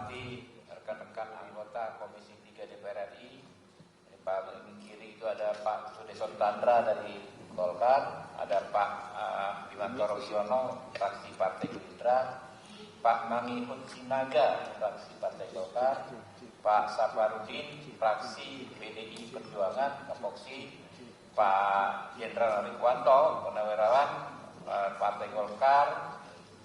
hormati rekan-rekan anggota Komisi 3 DPR RI. Paling kiri itu ada Pak Sudeson Tandra dari Golkar, ada Pak Bimantoro Wiono, fraksi Partai Gerindra, Pak Mangihut Sinaga, fraksi Partai Golkar, Pak Safarudin, fraksi PDI Perjuangan, Kapoksi, Pak Jenderal Rikuanto, Purnawirawan, Partai Golkar.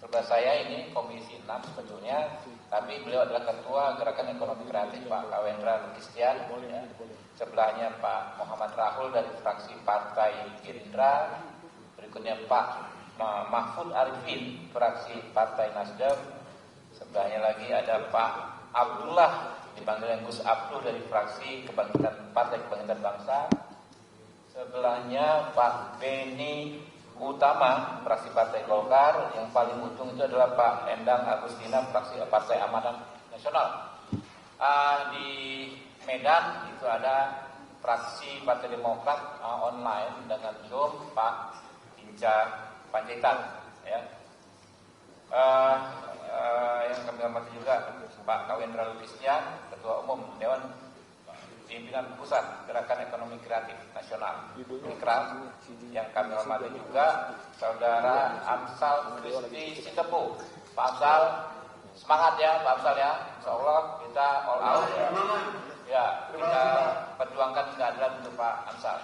Sebelah saya ini Komisi 6 sebetulnya, tapi beliau adalah Ketua Gerakan Ekonomi Kreatif Pak Kawendra Lukistian. Ya. Sebelahnya Pak Muhammad Rahul dari fraksi Partai Gerindra. Berikutnya Pak Mahfud Arifin, fraksi Partai Nasdem. Sebelahnya lagi ada Pak Abdullah, dipanggil Gus Abdul dari fraksi Partai Kebangkitan Bangsa. Sebelahnya Pak Beni Utama, fraksi Partai Golkar. Yang paling ujung itu adalah Pak Endang Agustina, fraksi Partai Amanat Nasional. Di Medan itu ada fraksi Partai Demokrat online dengan Zoom, Pak Hinca Panjaitan. Ya. Yang kami hormati juga Pak Kawendra Lukistian, Ketua Umum Dewan Pimpinan Pusat Gerakan Ekonomi Kreatif Nasional Ikram. Yang kami hormati juga Saudara Amsal Kristi Sitepu. Pak Amsal, semangat ya Pak Amsal ya. Insyaallah kita all out ya, kita perjuangkan keadilan untuk Pak Amsal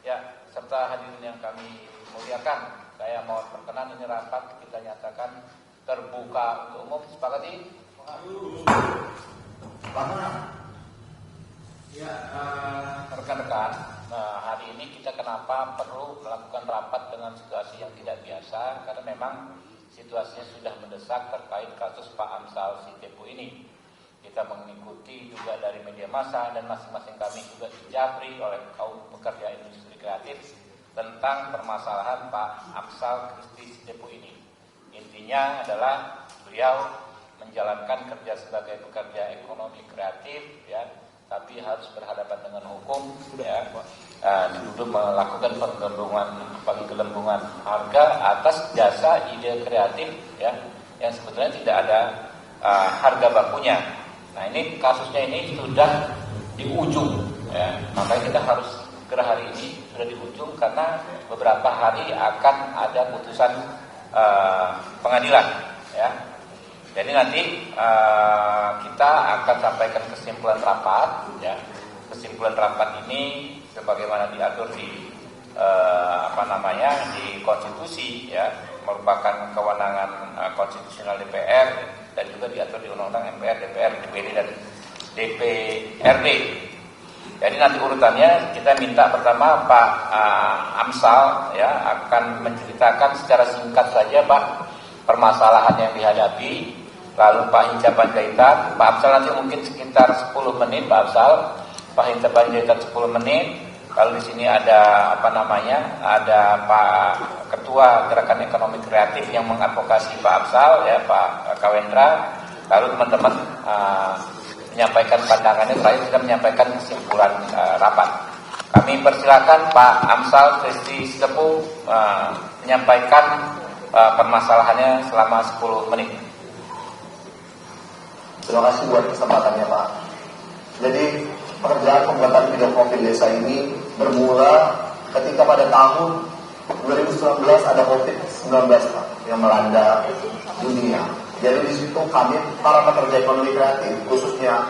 ya, serta hadirin yang kami muliakan. Saya mohon perkenan ini rapat kita nyatakan terbuka untuk umum. Sepakati? Ya, rekan-rekan, hari ini kita kenapa perlu melakukan rapat dengan situasi yang tidak biasa? Karena memang situasinya sudah mendesak terkait kasus Pak Amsal Sitepu ini. Kita mengikuti juga dari media massa dan masing-masing kami juga dijabri oleh kaum pekerja industri kreatif tentang permasalahan Pak Amsal Kristi Sitepu ini. Intinya adalah beliau menjalankan kerja sebagai pekerja ekonomi kreatif ya, tapi harus berhadapan dengan hukum ya, dituduh melakukan penggelembungan harga atas jasa ide kreatif ya, yang sebetulnya tidak ada harga bakunya. Nah ini kasusnya ini sudah di ujung ya, makanya kita harus segera hari ini sudah di ujung karena beberapa hari akan ada putusan pengadilan ya. Jadi nanti kita akan sampaikan kesimpulan rapat ya. Kesimpulan rapat ini sebagaimana diatur di di konstitusi ya, merupakan kewenangan konstitusional DPR dan juga diatur di Undang-Undang MPR, DPR, DPD dan DPRD. Jadi nanti urutannya kita minta pertama Pak Amsal ya akan menceritakan secara singkat saja Pak permasalahan yang dihadapi. Lalu Pak Hinca Panjaitan, Pak Amsal nanti mungkin sekitar 10 menit Pak Amsal, Pak Hinca Panjaitan 10 menit. Lalu di sini ada ada Pak Ketua Gerakan Ekonomi Kreatif yang mengadvokasi Pak Amsal ya, Pak Kawendra. Lalu teman-teman menyampaikan pandangannya, terakhir kita menyampaikan kesimpulan rapat. Kami persilakan Pak Amsal Kristi Sitepu menyampaikan permasalahannya selama 10 menit. Terima kasih buat kesempatannya Pak. Jadi pekerjaan pembuatan video profil desa ini bermula ketika pada tahun 2019 ada COVID-19 Pak, yang melanda dunia. Jadi di situ kami para pekerja ekonomi kreatif khususnya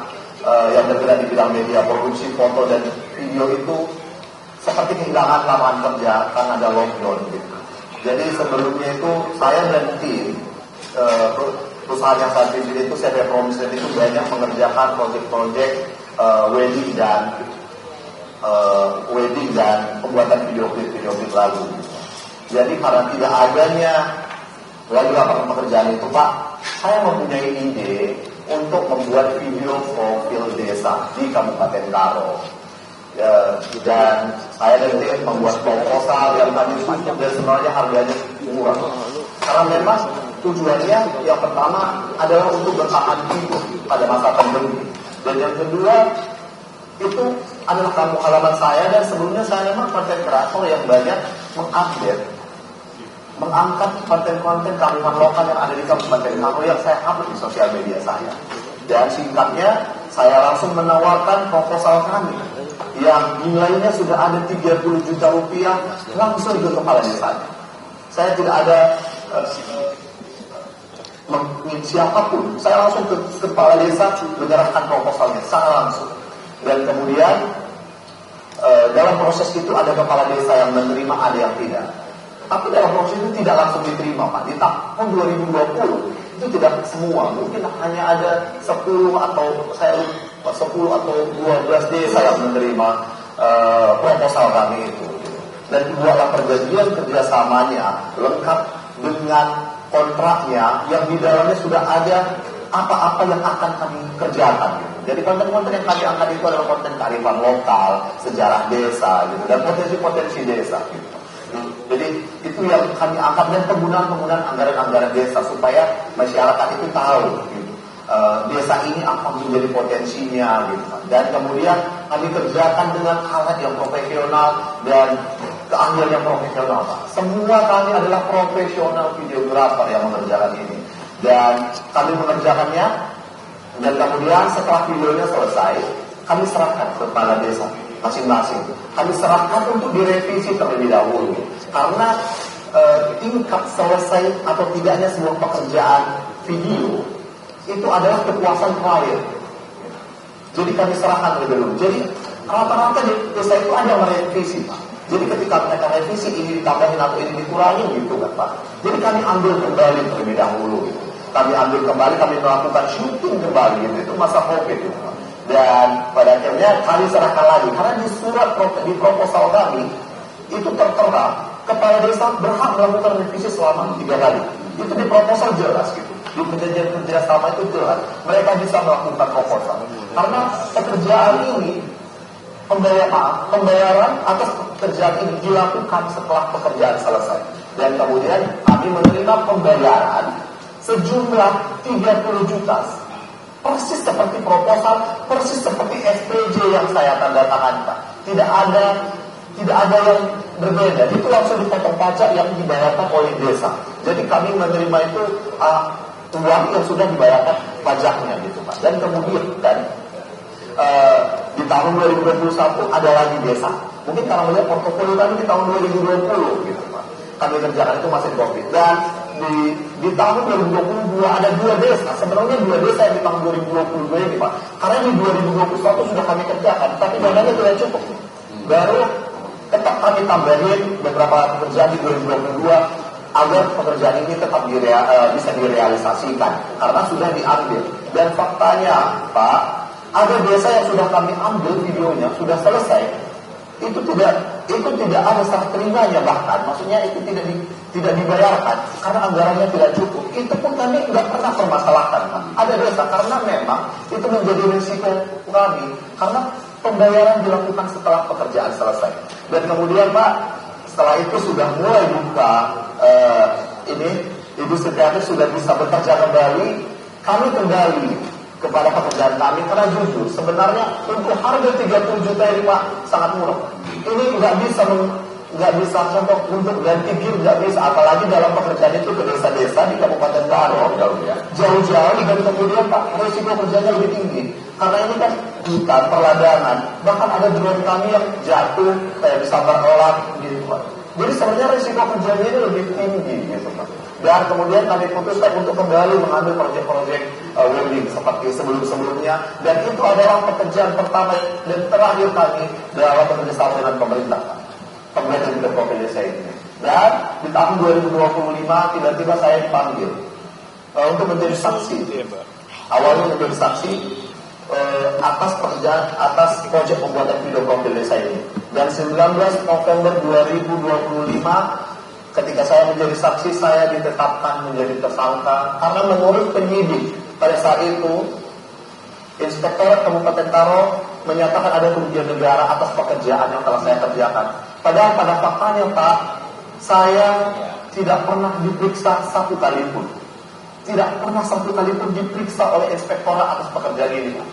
yang bergerak di bidang media, produksi foto dan video itu seperti kehilangan lapangan kerja karena ada lockdown gitu. Jadi sebelumnya itu saya dan tim perusahaan yang saat ini itu saya Promised itu banyak mengerjakan proyek-proyek wedding dan pembuatan video klip lagu. Jadi karena tidak adanya lagi lapangan pekerjaan itu Pak, saya mempunyai ide untuk membuat video profil desa di Kabupaten Karo. Dan saya dan tim membuat proposal yang tadi cukup dan sebenarnya harganya murah. Karena memang tujuannya yang pertama adalah untuk bertahan hidup pada masa pandemi. Dan yang kedua itu adalah kampung halaman saya dan sebelumnya saya memang konten kreator yang banyak mengangkat konten-konten kearifan lokal yang ada di Kabupaten Karo yang saya upload di sosial media saya. Dan singkatnya, saya langsung menawarkan proposal kami yang nilainya sudah ada 30 juta rupiah langsung ke kepala desanya. Saya tidak ada siapapun, saya langsung ke kepala desa menyerahkan proposalnya secara langsung. Dan kemudian dalam proses itu ada kepala desa yang menerima, ada yang tidak. Tapi dalam proses itu tidak langsung diterima, Pak. Di tahun 2020 itu tidak semua, mungkin hanya ada 10 atau 12 desa yang menerima proposal kami itu. Dan dibuatlah perjanjian kerjasamanya lengkap dengan kontraknya yang di dalamnya sudah ada apa-apa yang akan kami kerjakan gitu. Jadi konten-konten yang kami angkat itu adalah konten kearifan lokal, sejarah desa gitu, dan potensi-potensi desa gitu. Jadi itu yang kami angkat, dan penggunaan anggaran-anggaran desa supaya masyarakat itu tahu gitu. Desa ini apa menjadi potensinya gitu. Dan kemudian kami kerjakan dengan alat yang profesional dan keahlian yang profesional, Pak. Semua kami adalah profesional videografer yang mengerjakan ini. Dan kami mengerjakannya, dan kemudian setelah videonya selesai, kami serahkan ke kepala desa masing-masing. Kami serahkan untuk direvisi terlebih dahulu. Karena tingkat selesai atau tidaknya sebuah pekerjaan video itu adalah kepuasan klien. Jadi kami serahkan lebih dulu. Jadi rata-rata di desa itu ada merevisi, Pak. Jadi ketika mereka revisi, ini ditambahin atau ini dikurangi gitu kan, Pak. Jadi kami ambil kembali terlebih dahulu gitu. Kami ambil kembali, kami melakukan syuting kembali gitu. Itu masa COVID itu, Pak. Dan pada akhirnya kami serahkan lagi. Karena di surat, di proposal kami itu tertera kepala desa berhak melakukan revisi selama 3 kali. Itu di proposal jelas gitu. Di perjanjian kerjasama itu jelas mereka bisa melakukan proposal. Karena pekerjaan ini pembayaran atas pekerjaan ini dilakukan setelah pekerjaan selesai. Dan kemudian kami menerima pembayaran sejumlah 30 juta. Persis seperti proposal, persis seperti SPJ yang saya tanda tangan, Pak. Tidak ada yang berbeda. Itu langsung dipotong pajak yang dibayarkan oleh desa. Jadi kami menerima itu uang yang sudah dibayarkan pajaknya gitu, Pak. Dan kemudian di tahun 2021 ada lagi desa. Mungkin karena melihat portofolio kami di tahun 2020 gitu, Pak. Kami kerjakan itu masih COVID. Dan di tahun 2022 ada 2 desa. Sebenarnya 2 desa yang di tahun 2022 ini, Pak. Karena di 2021 sudah kami kerjakan, tapi dananya tidak cukup. Baru tetap kami tambahin beberapa pekerjaan di 2022 agar pekerjaan ini tetap bisa direalisasikan karena sudah diambil. Dan faktanya, Pak, ada desa yang sudah kami ambil videonya sudah selesai, itu tidak ada serah terimanya, bahkan maksudnya itu tidak dibayarkan karena anggarannya tidak cukup. Itu pun kami nggak pernah permasalahkan, Pak. Ada desa karena memang itu menjadi risiko kami karena pembayaran dilakukan setelah pekerjaan selesai. Dan kemudian, Pak, setelah itu sudah mulai buka Ibu Setiati sudah bisa bekerja kembali. Kami kembali kepada pekerjaan kami karena jujur sebenarnya untuk harga 30 juta ini, Pak, sangat murah. Ini nggak bisa contoh untuk ganti gear, nggak bisa, apalagi dalam pekerjaan itu ke desa-desa di Kabupaten Karo jauh-jauh. Dan kemudian, Pak, risiko kerjanya lebih tinggi karena ini kan hutan perladangan, bahkan ada drone kami yang jatuh kayak bisa berolak gitu, Pak. Jadi sebenarnya risiko kerjanya ini lebih tinggi gitu, Pak. Dan kemudian kami putuskan untuk kembali mengambil proyek-proyek welding seperti sebelum-sebelumnya. Dan itu adalah pekerjaan pertama dan terakhir kami dalam bekerjasama dengan pemerintah, Pak. Pemerintah di Provinsi desa ini. Dan di tahun 2025 tiba-tiba saya dipanggil untuk menjadi saksi. Awalnya menjadi saksi atas pekerjaan, atas proyek pembuatan video profil desa ini. Dan 19 November 2025 ketika saya menjadi saksi, saya ditetapkan menjadi tersangka karena menurut penyidik pada saat itu Inspektorat Kabupaten Karo menyatakan ada kerugian negara atas pekerjaan yang telah saya kerjakan. Padahal pada faktanya, Pak, saya tidak pernah diperiksa satu kali pun. Tidak pernah satu kali pun diperiksa oleh inspektorat atas pekerjaan ini, Pak.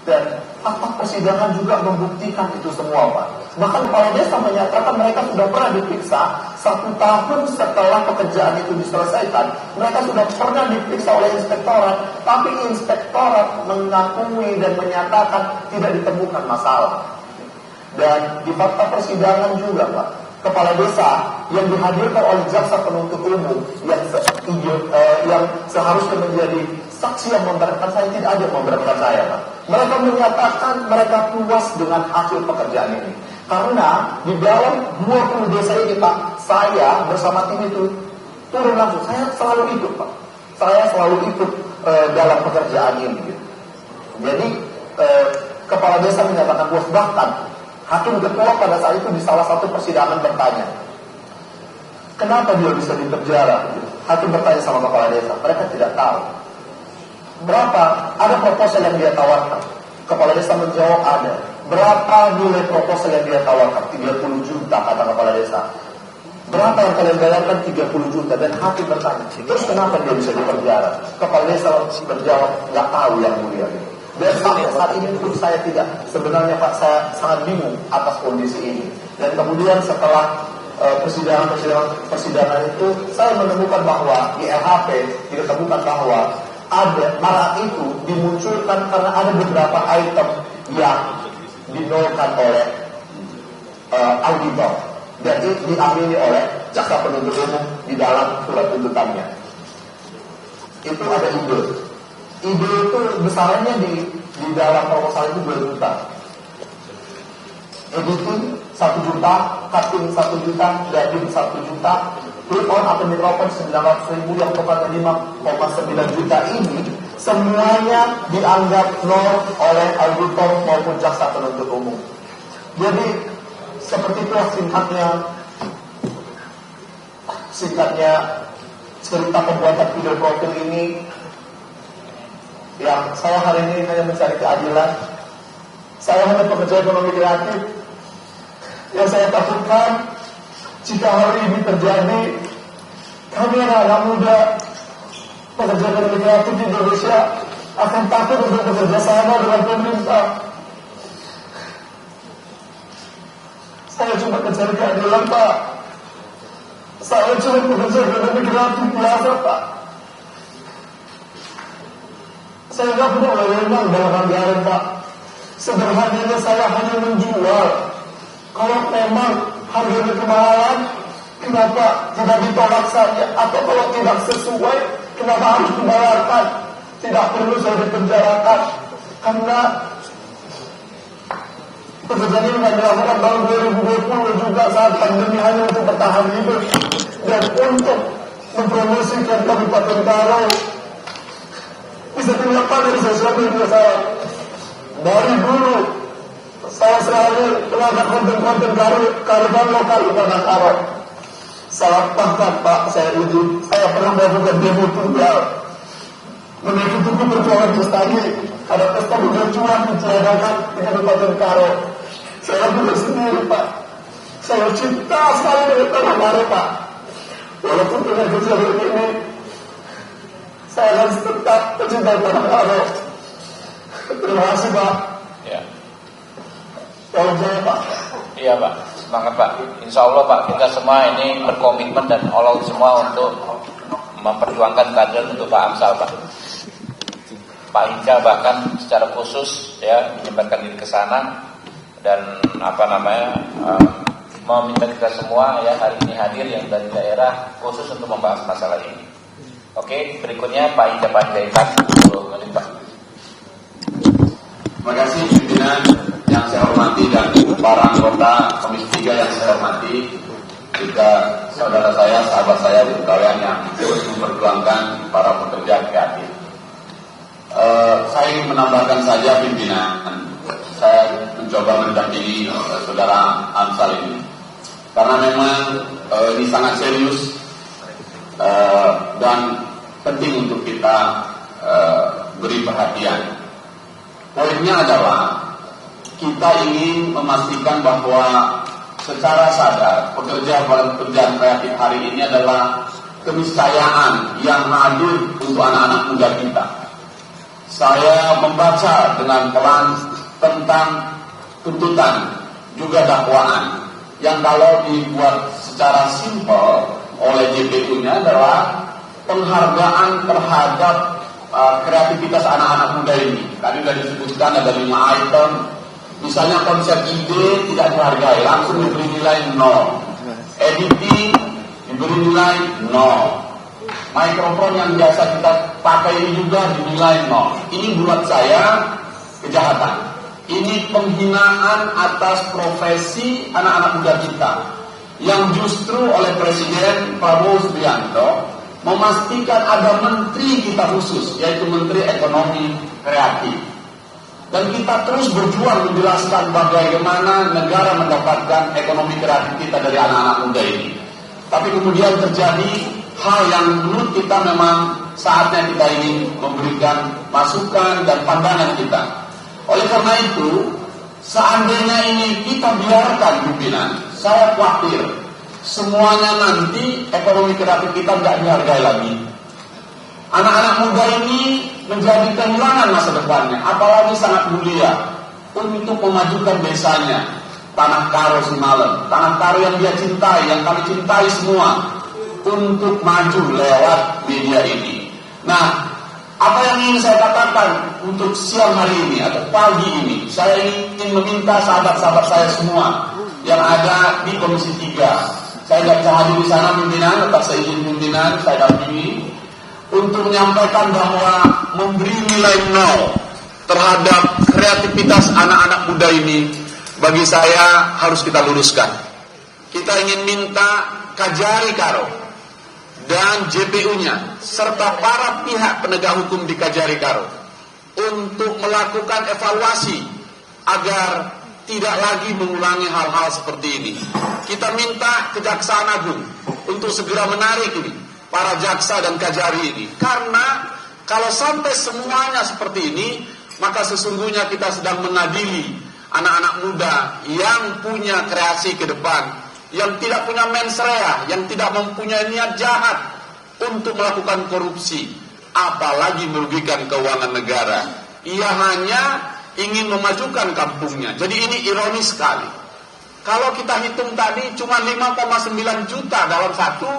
Dan fakta persidangan juga membuktikan itu semua, Pak. Bahkan kepala desa menyatakan mereka sudah pernah diperiksa 1 tahun setelah pekerjaan itu diselesaikan. Mereka sudah pernah diperiksa oleh inspektorat, tapi inspektorat mengakui dan menyatakan tidak ditemukan masalah. Dan di fakta persidangan juga, Pak, kepala desa yang dihadirkan oleh jaksa penuntut umum yang seharusnya menjadi saksi yang memberatkan saya, tidak ada yang memberatkan saya, Pak. Mereka menyatakan mereka puas dengan hasil pekerjaan ini. Karena di dalam 20 desa ini, Pak, saya bersama tim itu turun langsung. Saya selalu ikut, Pak. Saya selalu ikut dalam pekerjaan ini. Gitu. Jadi kepala desa menyatakan puas. Bahkan hakim ketua pada saat itu di salah satu persidangan bertanya, kenapa dia bisa dipenjara? Hakim bertanya sama kepala desa, mereka tidak tahu. Berapa? Ada proposal yang dia tawarkan. Kepala desa menjawab ada. Berapa nilai proposal yang dia tawarkan? 30 juta, kata kepala desa. Berapa yang kalian bayarkan? 30 juta. Dan hakim bertanya, terus kenapa dia bisa dipenjara? Kepala desa menjawab, nggak tahu yang mulia. Dan sampai saat ini pun saya tidak. Sebenarnya, Pak, saya sangat bingung atas kondisi ini. Dan kemudian setelah persidangan itu, saya menemukan bahwa di LHP ditemukan bahwa ada malah itu dimunculkan karena ada beberapa item yang dinolkan oleh auditor dan itu diamini oleh jaksa penuntut umum di dalam surat tuntutannya. Itu ada ide itu besarnya di dalam proposal itu 2 juta, editing 1 juta, cutting 1 juta, grading 1 juta, clip-on atau mikrofon 900.000 yang totalnya 5,9 juta ini semuanya dianggap nol oleh auditor maupun jaksa penuntut umum. Jadi seperti itulah singkatnya cerita pembuatan video profil ini. Yang saya hari ini hanya mencari keadilan. Saya hanya pekerja ekonomi kreatif. Yang saya takutkan jika hari ini terjadi, kami anak muda pekerja ekonomi kreatif di Indonesia akan takut untuk bekerja sama dengan pemerintah. Saya cuma mencari keadilan, Pak. Saya cuma pekerja ekonomi kreatif biasa, Pak. Saya nggak punya wewenang dalam anggaran, Pak. Sederhananya saya hanya menjual. Kalau memang harganya kemahalan, kenapa tidak ditolak saja? Atau kalau tidak sesuai, kenapa harus dibayarkan? Tidak perlu saya dipenjarakan. Karena pekerjaan ini tidak dilakukan tahun 2020 juga saat pandemi hanya untuk bertahan hidup dan untuk mempromosikan Kabupaten Karo. Bisa dilihat dari sesuatu yang saya dari dulu saya selalu melakukan konten-konten kearifan lokal di Tanah Karo. Bahkan, Pak, saya pernah melakukan demo tunggal menaiki tubuh perjuangan Bestari. Ada pesta berjuang diadakan di Kabupaten Karo. Saya bukan sendiri, Pak. Saya cinta sekali dengan Tanah Karo, Pak. Walaupun dengan kejadian ini, saya harus tetap mencintai Tanah Karo. Terima kasih, Pak. Ya. Tolong saya, Pak. Iya, Pak. Semangat, Pak. Insya Allah, Pak, kita semua ini berkomitmen dan all out semua untuk memperjuangkan keadilan untuk Pak Amsal, Pak. Pak Hinca bahkan secara khusus ya menyempatkan diri ke sana dan meminta kita semua ya hari ini hadir yang dari daerah khusus untuk membahas masalah ini. Oke, berikutnya Pak Hinca Panjaitan 10 menit, Pak. Terima kasih pimpinan yang saya hormati dan para anggota Komisi 3 yang saya hormati, juga saudara saya, sahabat saya di pegawaian yang terus memperjuangkan para pekerja kreatif. Saya ingin menambahkan saja pimpinan, saya mencoba mendampingi saudara Amsal ini, karena memang ini sangat serius dan penting untuk kita beri perhatian. Poinnya adalah kita ingin memastikan bahwa secara sadar pekerjaan kreatif hari ini adalah keniscayaan yang hadir untuk anak-anak muda kita. saya membaca dengan pelan tentang tuntutan juga dakwaan yang kalau dibuat secara simpel oleh JPU-nya adalah penghargaan terhadap kreativitas anak-anak muda ini. Tadi sudah disebutkan ada 5 item. Misalnya konsep ide tidak dihargai, langsung diberi nilai 0. Editing diberi nilai 0. Mikrofon yang biasa kita pakai ini juga dinilai 0. Ini buat saya kejahatan. Ini penghinaan atas profesi anak-anak muda kita yang justru oleh Presiden Prabowo Subianto memastikan ada menteri kita khusus, yaitu Menteri Ekonomi Kreatif. Dan kita terus berjuang menjelaskan bagaimana negara mendapatkan ekonomi kreatif kita dari anak-anak muda ini. Tapi kemudian terjadi hal yang menurut kita memang saatnya kita ingin memberikan masukan dan pandangan kita. Oleh karena itu, seandainya ini kita biarkan pimpinan, saya khawatir semuanya nanti ekonomi kreatif kita nggak dihargai lagi. Anak-anak muda ini menjadi kehilangan masa depannya, apalagi sangat mulia untuk memajukan desanya. Tanah Karo Simalem, Tanah Karo yang dia cintai, yang kami cintai semua, untuk maju lewat media ini. Nah, apa yang ingin saya katakan untuk siang hari ini atau pagi ini, saya ingin meminta sahabat-sahabat saya semua yang ada di Komisi 3. Saya tidak bisa hadir di sana pimpinan, tetap saya izin pimpinan, saya dampingi untuk menyampaikan bahwa memberi nilai 0 terhadap kreativitas anak-anak muda ini bagi saya harus kita luruskan. Kita ingin minta Kajari Karo dan JPU-nya serta para pihak penegak hukum di Kajari Karo untuk melakukan evaluasi agar tidak lagi mengulangi hal-hal seperti ini. Kita minta Kejaksaan Agung untuk segera menarik ini para jaksa dan Kajari ini, karena kalau sampai semuanya seperti ini, maka sesungguhnya kita sedang mengadili anak-anak muda yang punya kreasi ke depan, yang tidak punya mens rea, yang tidak mempunyai niat jahat untuk melakukan korupsi, apalagi merugikan keuangan negara. Ia hanya ingin memajukan kampungnya. Jadi ini ironis sekali. Kalau kita hitung tadi cuma 5,9 juta dalam satu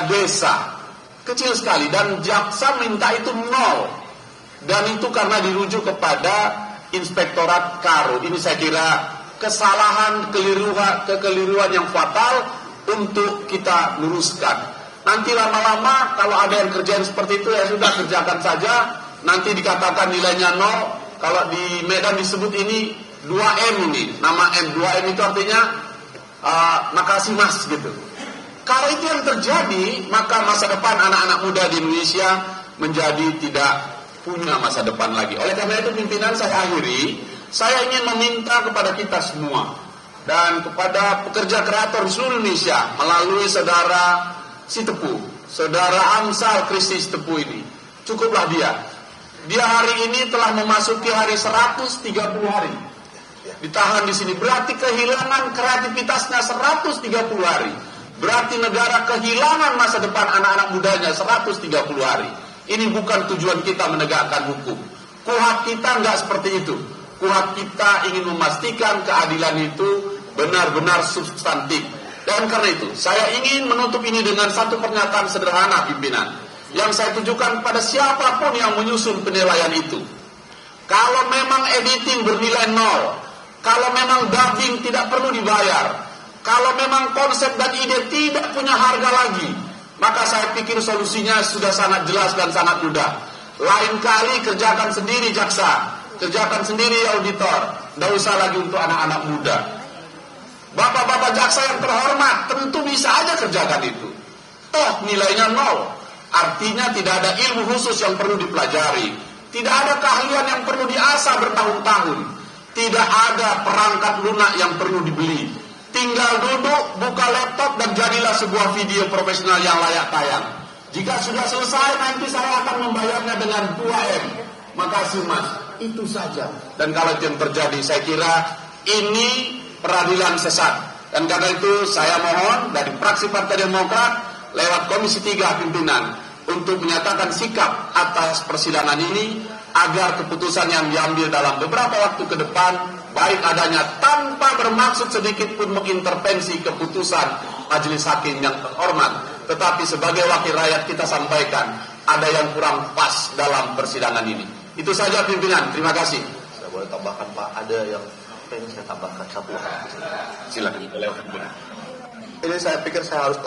desa, kecil sekali, dan jaksa minta itu 0, dan itu karena dirujuk kepada Inspektorat Karo. Ini saya kira kesalahan, kekeliruan yang fatal untuk kita luruskan. Nanti lama-lama kalau ada yang kerjaan seperti itu, ya sudah, kerjakan saja. Nanti dikatakan nilainya 0. Kalau di Medan disebut ini 2M ini, nama M, 2M itu artinya makasih mas gitu. Kalau itu yang terjadi, maka masa depan anak-anak muda di Indonesia menjadi tidak punya masa depan lagi. Oleh karena itu pimpinan, saya akhiri, saya ingin meminta kepada kita semua dan kepada pekerja kreator di seluruh Indonesia melalui saudara Sitepu, saudara Amsal Kristi Sitepu ini, cukuplah dia. Dia hari ini telah memasuki hari 130 hari ditahan di sini. Berarti kehilangan kreativitasnya 130 hari. Berarti negara kehilangan masa depan anak-anak mudanya 130 hari. Ini bukan tujuan kita menegakkan hukum. Kuhab kita enggak seperti itu. Kuhab kita ingin memastikan keadilan itu benar-benar substantif. Dan karena itu, saya ingin menutup ini dengan satu pernyataan sederhana pimpinan, yang saya tujukan pada siapapun yang menyusun penilaian itu. Kalau memang editing bernilai 0, kalau memang dubbing tidak perlu dibayar, kalau memang konsep dan ide tidak punya harga lagi, maka saya pikir solusinya sudah sangat jelas dan sangat mudah. Lain kali kerjakan sendiri jaksa, kerjakan sendiri auditor, tidak usah lagi untuk anak-anak muda. Bapak-bapak jaksa yang terhormat, tentu bisa aja kerjakan itu. Toh nilainya 0, artinya tidak ada ilmu khusus yang perlu dipelajari, tidak ada keahlian yang perlu diasah bertahun-tahun, tidak ada perangkat lunak yang perlu dibeli. Tinggal duduk, buka laptop, dan jadilah sebuah video profesional yang layak tayang. Jika sudah selesai, nanti saya akan membayarnya dengan 2M. Makasih mas, itu saja. Dan kalau itu yang terjadi, saya kira ini peradilan sesat. Dan karena itu saya mohon dari fraksi Partai Demokrat lewat Komisi 3 pimpinan, untuk menyatakan sikap atas persidangan ini agar keputusan yang diambil dalam beberapa waktu ke depan, baik adanya tanpa bermaksud sedikit pun mengintervensi keputusan majelis hakim yang terhormat, tetapi sebagai wakil rakyat kita sampaikan ada yang kurang pas dalam persidangan ini. Itu saja pimpinan, terima kasih. Saya boleh tambahkan Pak, ada yang pengen saya tambahkan satu hal. Silakan pimpinan. Ini saya pikir saya harus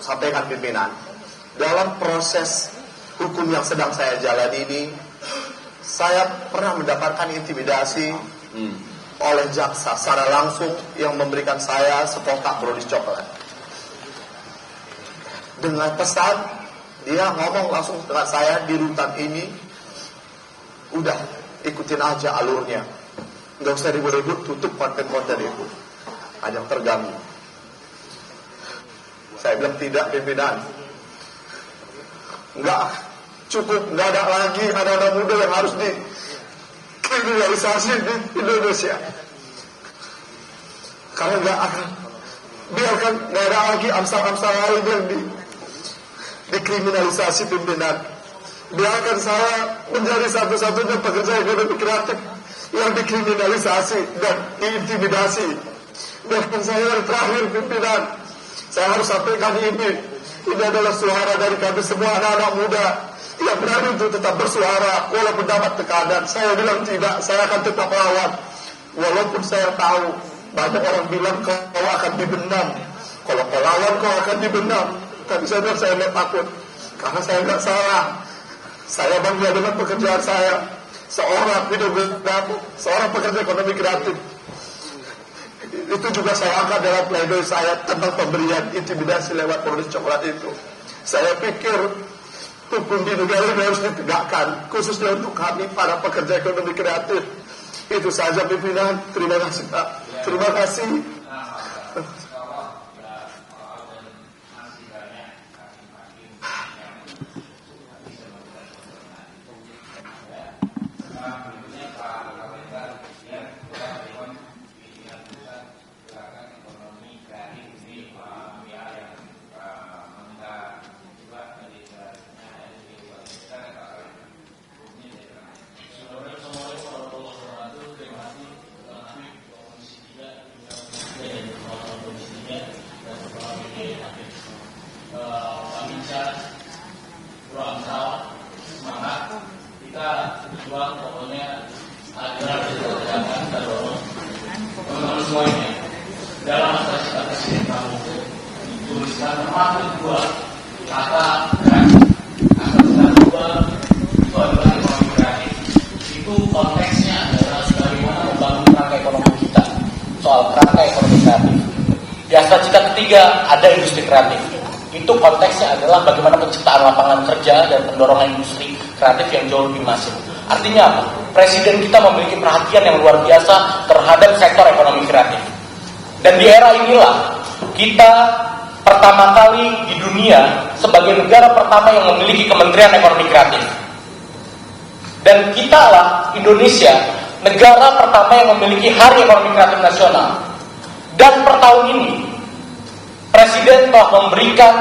sampaikan pimpinan. Dalam proses hukum yang sedang saya jalani ini, saya pernah mendapatkan intimidasi oleh jaksa secara langsung yang memberikan saya sekotak brownies coklat. Dengan pesan, dia ngomong langsung dengan saya di rutan ini, udah ikutin aja alurnya, nggak usah ribut-ribut, tutup konten-konten itu, ada yang terganggu. Saya bilang tidak pimpinan, nggak cukup, nggak ada lagi anak-anak muda yang harus dikriminalisasi di Indonesia. Karena nggak akan biarkan, nggak ada lagi amsal-amsal lain yang dikriminalisasi pimpinan. Biarkan saya menjadi satu-satunya pekerja ekonomi kreatif yang dikriminalisasi dan diintimidasi. Biarkan saya yang terakhir pimpinan. Saya harus sampaikan ini adalah suara dari kami semua anak-anak muda yang berani untuk tetap bersuara walaupun dapat tekanan. Saya bilang tidak, saya akan tetap lawan. Walaupun saya tahu banyak orang bilang kau akan dibenam, kalau kau lawan kau akan dibenam. Tapi saya bilang saya tidak takut, karena saya tidak salah. Saya bangga dengan pekerjaan saya, seorang videografer, seorang pekerja ekonomi kreatif. Itu juga saya angkat dalam pledoi saya tentang pemberian intimidasi lewat brownies coklat itu. Saya pikir hukum di negara ini harus ditegakkan, khususnya untuk kami para pekerja ekonomi kreatif. Itu saja pimpinan. Terima kasih Pak. Terima kasih. Ada industri kreatif. Itu konteksnya adalah bagaimana penciptaan lapangan kerja dan pendorokan industri kreatif yang jauh lebih masif. Artinya apa? Presiden kita memiliki perhatian yang luar biasa terhadap sektor ekonomi kreatif. Dan di era inilah kita pertama kali di dunia sebagai negara pertama yang memiliki Kementerian Ekonomi Kreatif. Dan kita lah Indonesia negara pertama yang memiliki Hari Ekonomi Kreatif Nasional. Dan per tahun ini Presiden telah memberikan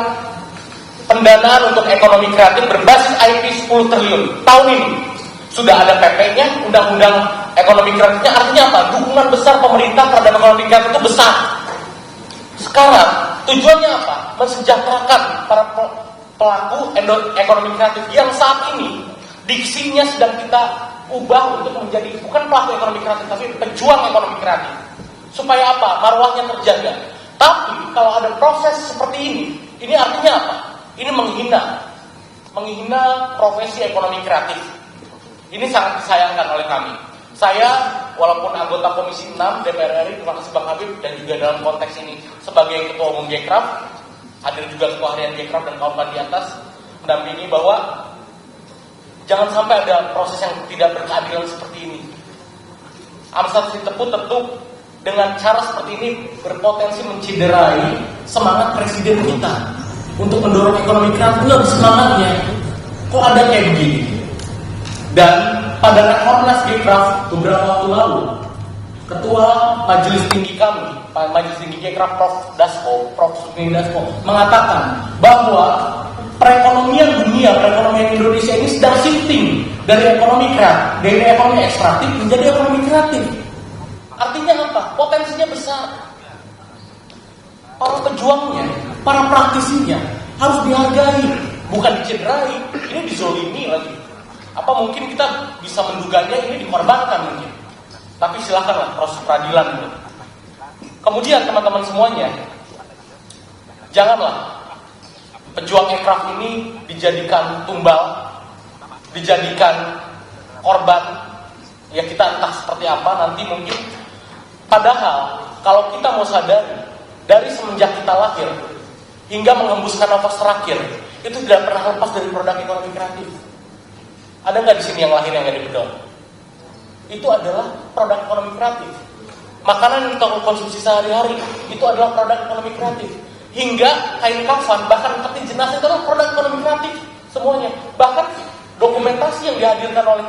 pendanaan untuk ekonomi kreatif berbasis IP 10 triliun. Tahun ini sudah ada PP-nya, Undang-Undang Ekonomi Kreatifnya. Artinya apa? Dukungan besar pemerintah terhadap ekonomi kreatif itu besar. Sekarang tujuannya apa? Mensejahterakan para pelaku ekonomi kreatif yang saat ini diksinya sedang kita ubah untuk menjadi bukan pelaku ekonomi kreatif tapi pejuang ekonomi kreatif. Supaya apa? Marwahnya terjaga. Tapi kalau ada proses seperti ini artinya apa? Ini menghina profesi ekonomi kreatif. Ini sangat disayangkan oleh kami. Saya walaupun anggota Komisi 6 DPR RI, terima kasih Bang Habib, dan juga dalam konteks ini sebagai Ketua Umum Gekraf, hadir juga Ketua Harian Gekraf dan kawan-kawan di atas, mendampingi bahwa jangan sampai ada proses yang tidak berkeadilan seperti ini. Amsat Siteput tentu dengan cara seperti ini berpotensi menciderai semangat presiden kita untuk mendorong ekonomi kreatif. Lebih semangatnya kok ada kayak begini. Dan pada Rakornas Gekraf beberapa waktu lalu, Ketua Majelis Tinggi kami, Majelis Tinggi Gekraf Prof. Sukni Dasko mengatakan bahwa perekonomian dunia, perekonomian Indonesia ini sedang shifting dari ekonomi ekstraktif menjadi ekonomi kreatif. Artinya apa? Potensinya besar. Para pejuangnya, para praktisinya harus dihargai, bukan dicederai. Ini dizolimi lagi. Apa mungkin kita bisa menduganya ini dikorbankan mungkin? Tapi silakanlah proses peradilan dulu. Kemudian teman-teman semuanya, janganlah pejuang ekraf ini dijadikan tumbal, dijadikan korban. Ya kita entah seperti apa nanti mungkin. Padahal kalau kita mau sadari, dari semenjak kita lahir hingga menghembuskan nafas terakhir, itu tidak pernah lepas dari produk ekonomi kreatif. Ada nggak di sini yang lahir yang nggak dibedol? Itu adalah produk ekonomi kreatif. Makanan yang kita konsumsi sehari-hari itu adalah produk ekonomi kreatif. Hingga kain kafan, bahkan peti jenazah itu adalah produk ekonomi kreatif semuanya. Bahkan dokumentasi yang dihadirkan oleh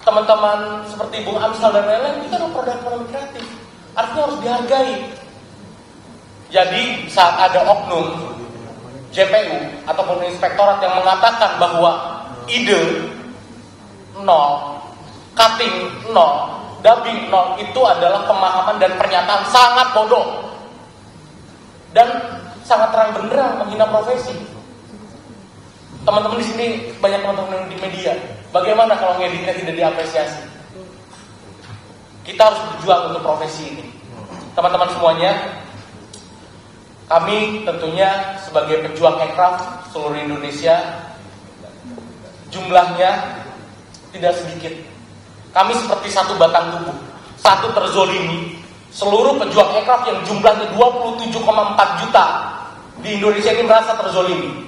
teman-teman seperti Bung Amsal dan lain-lain itu adalah produk ekonomi kreatif. Artinya harus dihargai. Jadi saat ada oknum JPU ataupun inspektorat yang mengatakan bahwa ide 0, cutting 0, dubbing 0 itu adalah pemahaman dan pernyataan sangat bodoh dan sangat terang benderang menghina profesi. Teman-teman di sini banyak teman-teman di media. Bagaimana kalau ngeditnya tidak diapresiasi? Kita harus berjuang untuk profesi ini. Teman-teman semuanya, kami tentunya sebagai pejuang ekraf seluruh Indonesia, jumlahnya tidak sedikit. Kami seperti satu batang tubuh, satu terzolimi. Seluruh pejuang ekraf yang jumlahnya 27,4 juta di Indonesia ini merasa terzolimi.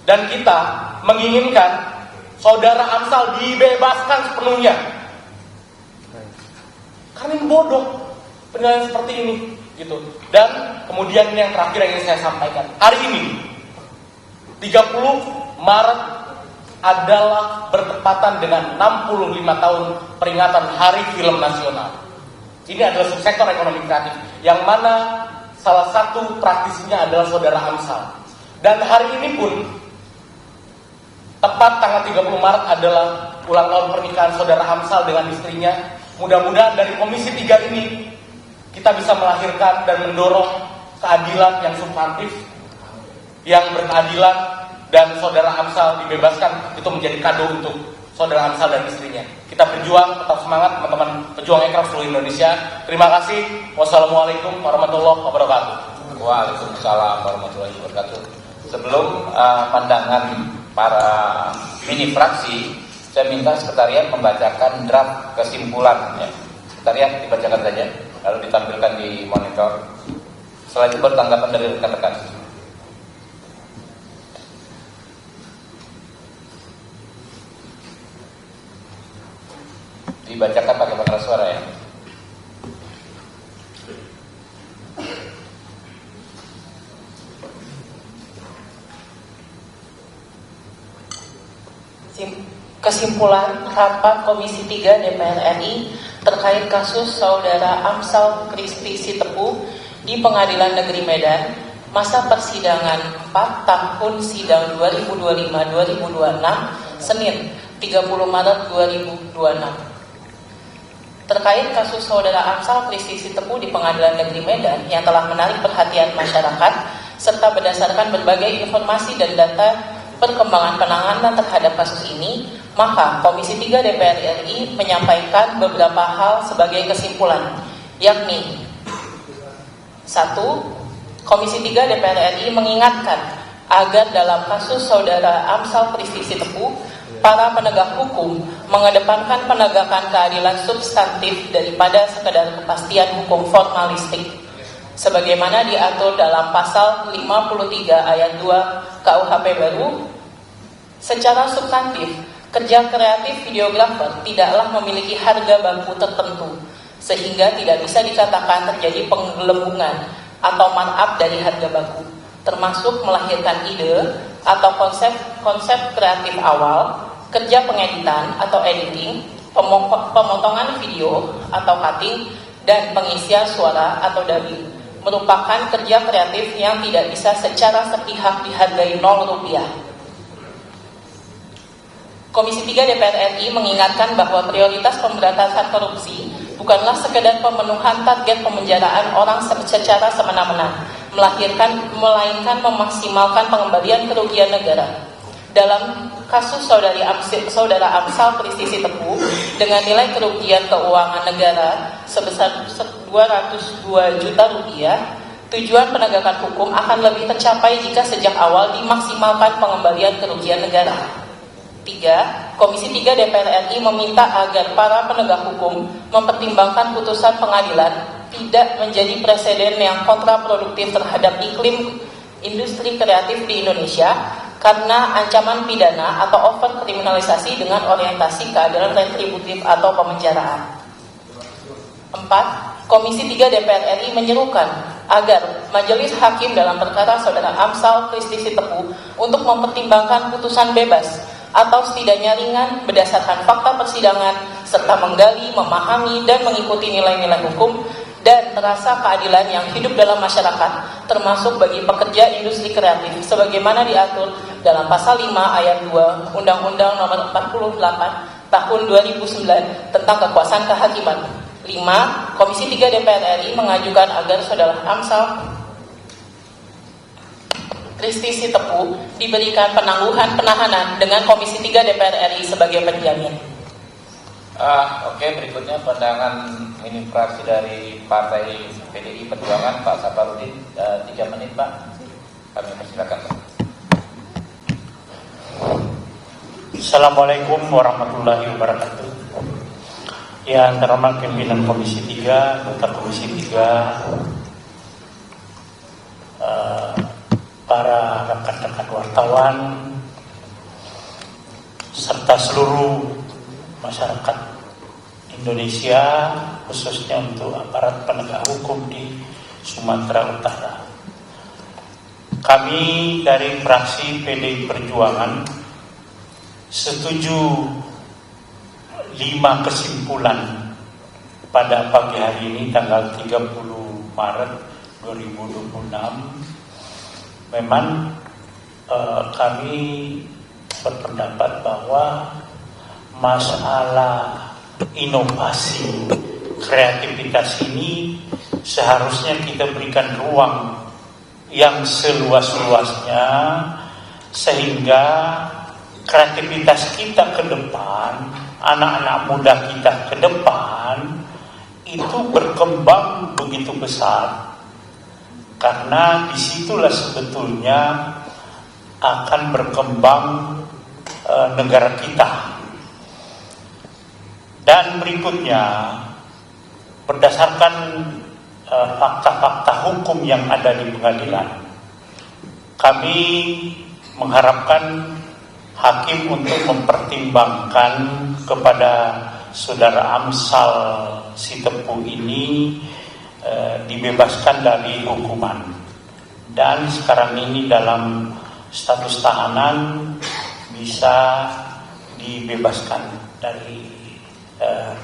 Dan kita menginginkan saudara Amsal dibebaskan sepenuhnya. Karena ini bodoh penilaian seperti ini, gitu. Dan kemudian ini yang terakhir yang ingin saya sampaikan. Hari ini 30 Maret adalah bertepatan dengan 65 tahun peringatan Hari Film Nasional. Ini adalah subsektor ekonomi kreatif yang mana salah satu praktisinya adalah saudara Amsal. Dan hari ini pun tepat tanggal 30 Maret adalah ulang tahun pernikahan saudara Amsal dengan istrinya. Mudah-mudahan dari Komisi 3 ini kita bisa melahirkan dan mendorong keadilan yang substantif, yang berkeadilan, dan saudara Amsal dibebaskan. Itu menjadi kado untuk saudara Amsal dan istrinya. Kita berjuang, tetap semangat teman-teman pejuang ekraf seluruh Indonesia. Terima kasih. Wassalamualaikum warahmatullahi wabarakatuh. Waalaikumsalam warahmatullahi wabarakatuh. Sebelum pandangan para mini fraksi, saya minta sekretariat membacakan draft kesimpulan. Ya. Sekretariat dibacakan saja, lalu ditampilkan di monitor. Setelah itu bertanggapan dari rekan-rekan. Dibacakan pakai pengeras suara ya. Kesimpulan rapat Komisi 3 DPR RI terkait kasus saudara Amsal Kristi Sitepu di Pengadilan Negeri Medan, masa persidangan 4 tahun sidang 2025-2026, Senin 30 Maret 2026. Terkait kasus saudara Amsal Kristi Sitepu di Pengadilan Negeri Medan yang telah menarik perhatian masyarakat serta berdasarkan berbagai informasi dan data perkembangan penanganan terhadap kasus ini, maka Komisi 3 DPR RI menyampaikan beberapa hal sebagai kesimpulan, yakni 1. Komisi 3 DPR RI mengingatkan agar dalam kasus saudara Amsal Kristi Sitepu, para penegak hukum mengedepankan penegakan keadilan substantif daripada sekedar kepastian hukum formalistik, sebagaimana diatur dalam pasal 53 ayat 2 KUHP baru. Secara substantif, kerja kreatif videografer tidaklah memiliki harga baku tertentu, sehingga tidak bisa dikatakan terjadi penggelembungan atau markup dari harga baku, termasuk melahirkan ide atau konsep kreatif awal, kerja pengeditan atau editing, pemotongan video atau cutting, dan pengisian suara atau dubbing. merupakan kerja kreatif yang tidak bisa secara sepihak dihargai Rp0. Komisi 3 DPR RI mengingatkan bahwa prioritas pemberantasan korupsi bukanlah sekedar pemenuhan target pemenjaraan orang secara semena-mena, melainkan memaksimalkan pengembalian kerugian negara. Dalam kasus saudara Amsal Kristi Sitepu dengan nilai kerugian keuangan negara sebesar 202 juta rupiah, tujuan penegakan hukum akan lebih tercapai jika sejak awal dimaksimalkan pengembalian kerugian negara. 3. Komisi 3 DPR RI meminta agar para penegak hukum mempertimbangkan putusan pengadilan tidak menjadi presiden yang kontraproduktif terhadap iklim industri kreatif di Indonesia karena ancaman pidana atau overkriminalisasi dengan orientasi keadilan retributif atau pemenjaraan. 4. Komisi 3 DPR RI menyerukan agar Majelis Hakim dalam perkara saudara Amsal Kristi Sitepu untuk mempertimbangkan putusan bebas atau setidaknya ringan berdasarkan fakta persidangan serta menggali, memahami, dan mengikuti nilai-nilai hukum dan rasa keadilan yang hidup dalam masyarakat, termasuk bagi pekerja industri kreatif sebagaimana diatur dalam pasal 5 ayat 2 Undang-Undang Nomor 48 Tahun 2009 tentang Kekuasaan Kehakiman. 5. Komisi 3 DPR RI mengajukan agar saudara Amsal Kristi Sitepu diberikan penangguhan penahanan dengan Komisi 3 DPR RI sebagai penjamin. Oke, berikutnya pandangan minim fraksi dari Partai PDI Perjuangan, Pak Saparudin, 3 menit Pak. Kami persilakan. Assalamualaikum warahmatullahi wabarakatuh. Yang terhormat pimpinan Komisi 3, anggota Komisi 3, para rekan-rekan wartawan, serta seluruh masyarakat Indonesia, khususnya untuk aparat penegak hukum di Sumatera Utara. Kami dari fraksi PDI Perjuangan setuju 5 kesimpulan pada pagi hari ini tanggal 30 Maret 2026. Memang kami berpendapat bahwa masalah inovasi kreativitas ini seharusnya kita berikan ruang yang seluas-luasnya sehingga kreativitas kita ke depan, anak-anak muda kita ke depan itu berkembang begitu besar. Karena disitulah sebetulnya akan berkembang negara kita. Dan berikutnya, berdasarkan fakta-fakta hukum yang ada di pengadilan, kami mengharapkan hakim untuk mempertimbangkan kepada saudara Amsal Sitepu ini dibebaskan dari hukuman, dan sekarang ini dalam status tahanan bisa dibebaskan dari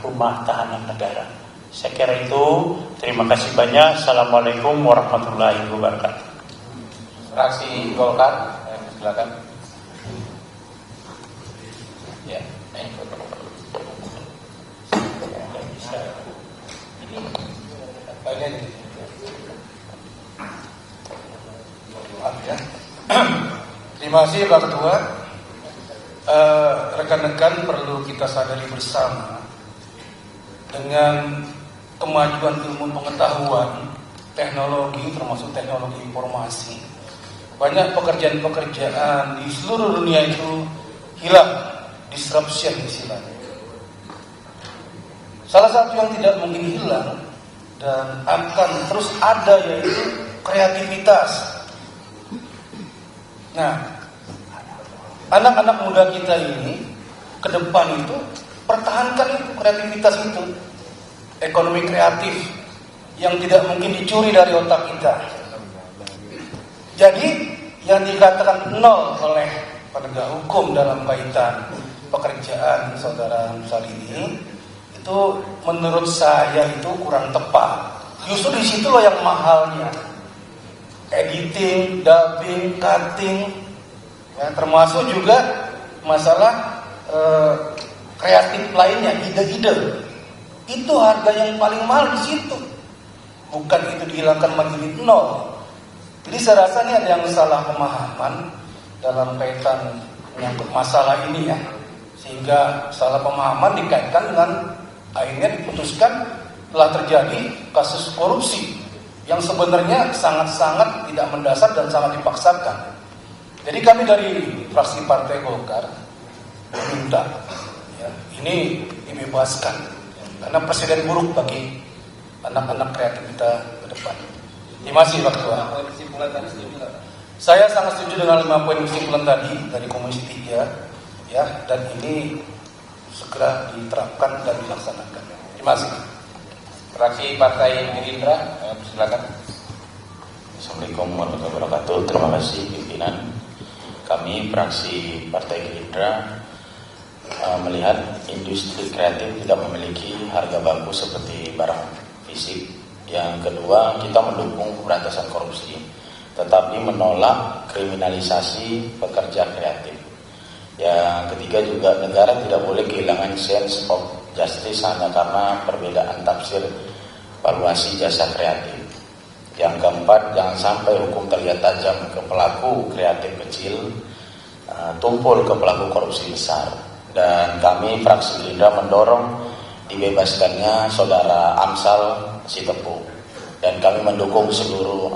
rumah tahanan negara. Saya kira itu. Terima kasih banyak. Assalamualaikum warahmatullahi wabarakatuh. Fraksi Golkar, silakan. Ya, Terima kasih Pak Ketua. Rekan-rekan perlu kita sadari bersama dengan kemajuan ilmu pengetahuan, teknologi termasuk teknologi informasi, banyak pekerjaan-pekerjaan di seluruh dunia itu hilang, disruption istilahnya. Salah satu yang tidak mungkin hilang dan akan terus ada yaitu kreativitas. Nah, anak-anak muda kita ini ke depan itu pertahankan itu kreativitas itu, ekonomi kreatif yang tidak mungkin dicuri dari otak kita. Jadi yang dikatakan nol oleh penegak hukum dalam kaitan pekerjaan saudara Amsal ini itu menurut saya itu kurang tepat. Justru di situ loh yang mahalnya. Editing, dubbing, cutting, ya, termasuk juga masalah kreatif lainnya, ide-ide. Itu harga yang paling mahal di situ. Bukan itu dihilangkan menjadi nol. Jadi saya rasa ini ada yang salah pemahaman dalam kaitan menyangkut masalah ini ya. Sehingga salah pemahaman dikaitkan dengan akhirnya diputuskan telah terjadi kasus korupsi yang sebenarnya sangat-sangat tidak mendasar dan sangat dipaksakan. Jadi kami dari fraksi Partai Golkar meminta ya, ini dibebaskan karena presiden buruk bagi anak-anak kreatif kita ke depan. Terima kasih Pak Ketua. Saya sangat setuju dengan 5 poin kesimpulan tadi dari Komisi 3 ya, dan ini segera diterapkan dan dilaksanakan. Terima kasih. Fraksi Partai Gerindra, silakan. Assalamualaikum warahmatullahi wabarakatuh. Terima kasih pimpinan. Kami fraksi Partai Gerindra melihat industri kreatif tidak memiliki harga baku seperti barang fisik. Yang kedua, kita mendukung pemberantasan korupsi, tetapi menolak kriminalisasi pekerja kreatif. Yang ketiga juga, negara tidak boleh kehilangan sense of justice hanya karena perbedaan tafsir valuasi jasa kreatif. Yang keempat, jangan sampai hukum terlihat tajam ke pelaku kreatif kecil, tumpul ke pelaku korupsi besar. Dan kami fraksi Gerindra mendorong dibebaskannya saudara Amsal Sitepu. Dan kami mendukung seluruh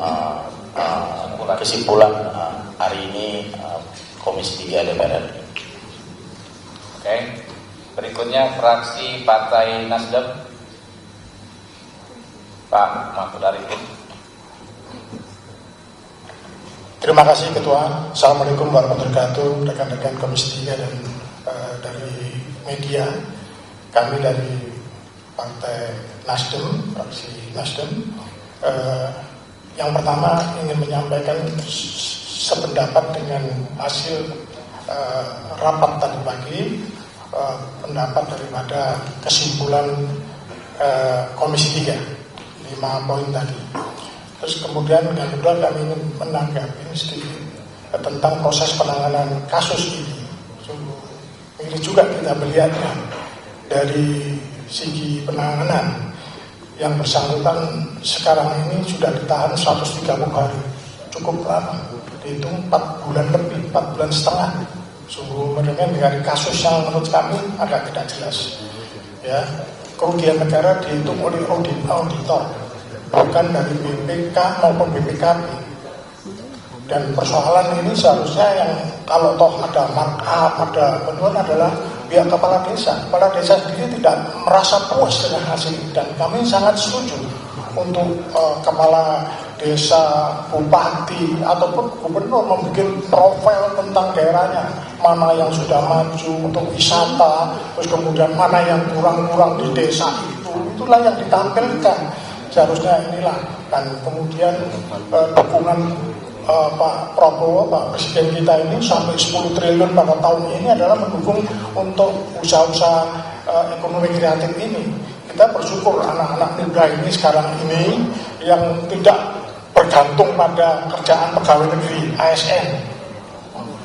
kesimpulan hari ini Komisi 3 DPR RI. Oke, berikutnya fraksi Partai Nasdem, Pak Mahfud Arifin. Terima kasih Ketua. Assalamualaikum warahmatullahi wabarakatuh, rekan-rekan Komisi 3 dan dari media. Kami dari Partai Nasdem, fraksi Nasdem. Yang pertama ingin menyampaikan sependapat dengan hasil rapat tadi pagi, pendapat daripada kesimpulan Komisi 3, 5 poin tadi. Terus kemudian yang kedua kami ingin menanggapi sedikit tentang proses penanganan kasus ini. Ini juga kita melihatnya dari segi penanganan. Yang bersangkutan sekarang ini sudah ditahan 130 hari, cukup lama, dihitung 4 bulan lebih, 4 bulan setengah. Sungguh mereka dari kasus yang menurut kami agak tidak jelas. Ya, kerugian negara dihitung oleh auditor, bukan dari BPK maupun BPKB. Dan persoalan ini seharusnya yang kalau toh ada markup, ada penurunan adalah pihak kepala desa. Kepala desa sendiri tidak merasa puas dengan hasil ini. Dan kami sangat setuju untuk kepala desa, bupati, ataupun gubernur membuat profil tentang daerahnya. Mana yang sudah maju untuk wisata, terus kemudian mana yang kurang-kurang di desa itu. Itulah yang ditampilkan. Seharusnya inilah. Dan kemudian dukungan Pak Prabowo, Pak Presiden kita ini sampai 10 triliun pada tahun ini adalah mendukung untuk usaha-usaha ekonomi kreatif ini. Kita bersyukur anak-anak muda ini sekarang ini yang tidak bergantung pada kerjaan pegawai negeri ASN.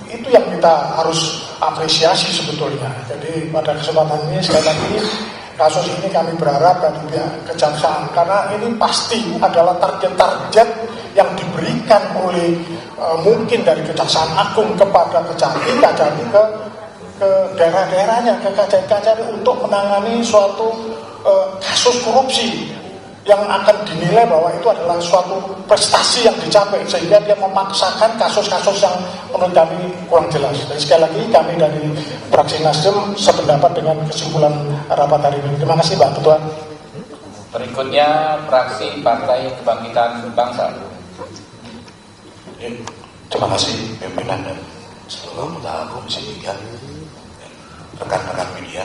Itu yang kita harus apresiasi sebetulnya. Jadi pada kesempatan ini sekali lagi kasus ini kami berharap dari pihak kejaksaan, karena ini pasti adalah target-target yang diberikan oleh mungkin dari Kejaksaan Agung kepada Kejati ke daerah-daerahnya, ke Kejati untuk menangani suatu kasus korupsi yang akan dinilai bahwa itu adalah suatu prestasi yang dicapai, sehingga dia memaksakan kasus-kasus yang menurut kami kurang jelas. Dan sekali lagi kami dari fraksi Nasdem sependapat dengan kesimpulan rapat hari ini. Terima kasih Pak Ketua. Berikutnya fraksi Partai Kebangkitan Bangsa. Terima kasih pimpinan dan seluruh anggota Komisi 3 dan rekan-rekan media.